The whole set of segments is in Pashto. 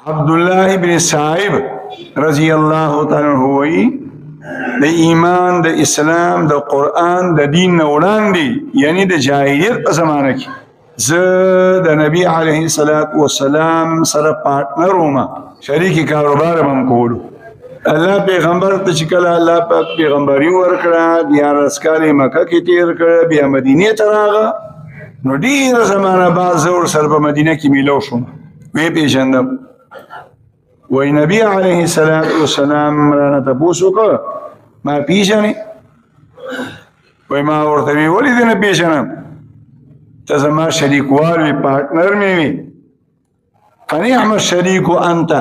عبداللہ ابن صاحب رضی اللہ تعالی عنہ وی د ایمان د اسلام د قرآن د دین نه وړاندې یعنی د جاهلیت په زمانه کې زه د نبی علیه الصلاۃ والسلام سره پارټنر وم، شریک کاروبار هم کولو. الله پیغمبر ته چې کله الله پاک پیغمبري ورکړه بیا رسکال مکه کې تیر کړ، بیا مدینه ته راغی، نو ډیره زمانه بعد زه ورسره په مدینه کې میلاو شوم، وی پیژندم. وی نبی علیه السلام رانه تپوس وکړ ما پیژنې؟ وی ما ورته وی ولې دې نه پیژنم، ته زما شریکوال وي، پارټنر مې وي. فنعم الشریک انت،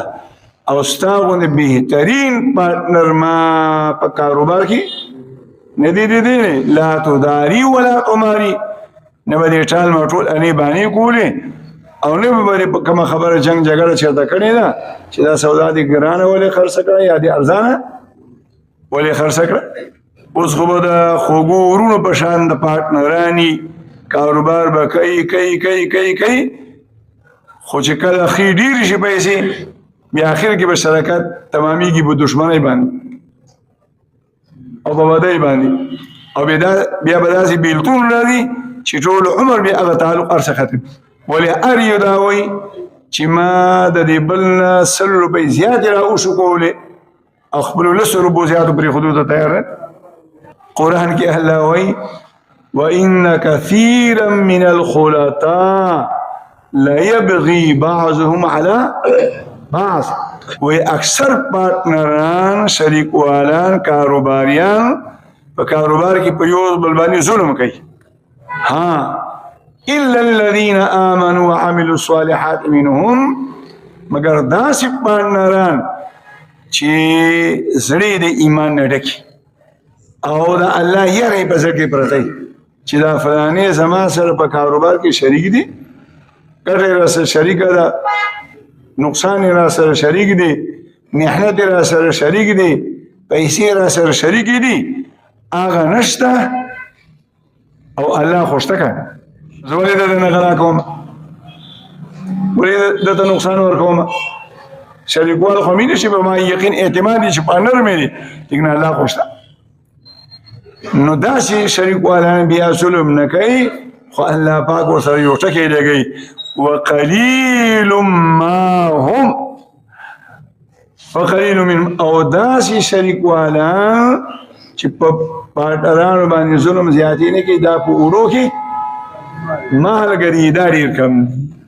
او ستا غوندې بهترین پارټنر ما په کاروبار کې نه دی لیدلی، لا تداري ولا تماري، نه به دې ټال مټول انې بانې کولې او نه به باندې کومه خبره جنګ جګړه چېرته کړې ده چې دا سودا دې ګرانه ولې خرڅه کړه یا دې ارزانه ولې خرڅه کړه. اوس خو به د خوږو ورونو په شان د پارټنراني کاروبار به کوي خو چې کله خې ډېرې شي پیسې بیا اخر کې به شراکت تمامیږي په دشمنۍ باندې او په بدۍ باندې، او بیا به داسې بیلتون راځي چې ټول عمر بیا هغه تعلق هر څه ختم. ولې هر یو دا وایي چې ما د دې بل نه 100 روپۍ زیاتې راوشو کولې او خپلو 100 روپو زیاتو پرېښودو ته تیار دی. قرآن کې الله وایي وَإِنَّ كَثِيرًا مِنَ الْخُلَطَاءِ لَيَبْغِي بَعْضُهُمْ عَلَى بعض، وی اکثر پارټنران شریکوالان کاروباریان په کاروبار کې په یو بل باندې ظلم کوي. ها الا الذين امنوا وعملوا الصالحات منهم، مگر داسې پارټنران چې زړه د ایمان نه ډکي او د الله یې په ځکه پرته چې دا فلانه زما سره په کاروبار کې شریک دي، کله را سره شریک ده، نقصان را سره شریک دي، محنت را سره شریک دي، پیسې را سره شریک دي، هغه نشته او الله خوشته کوي. زه ولې دته نه غلا کوم، ولې دته نقصان ورکوم؟ شریکوال خو مې نشي په ما یقین اعتماد دي چې پارټنر مې دي، لیکن الله خوشته. نو داسې شریکوالان بیا ظلم نه کوي، خو الله پاک ورسره یو ټکی لګوي وقلیل ما هم، وقلیل من، او داسې شریکوالان چې په پارټنرانو باندې ظلم زیاتې نه کوي، دا په وړو کې مالګري دا ډېر کم.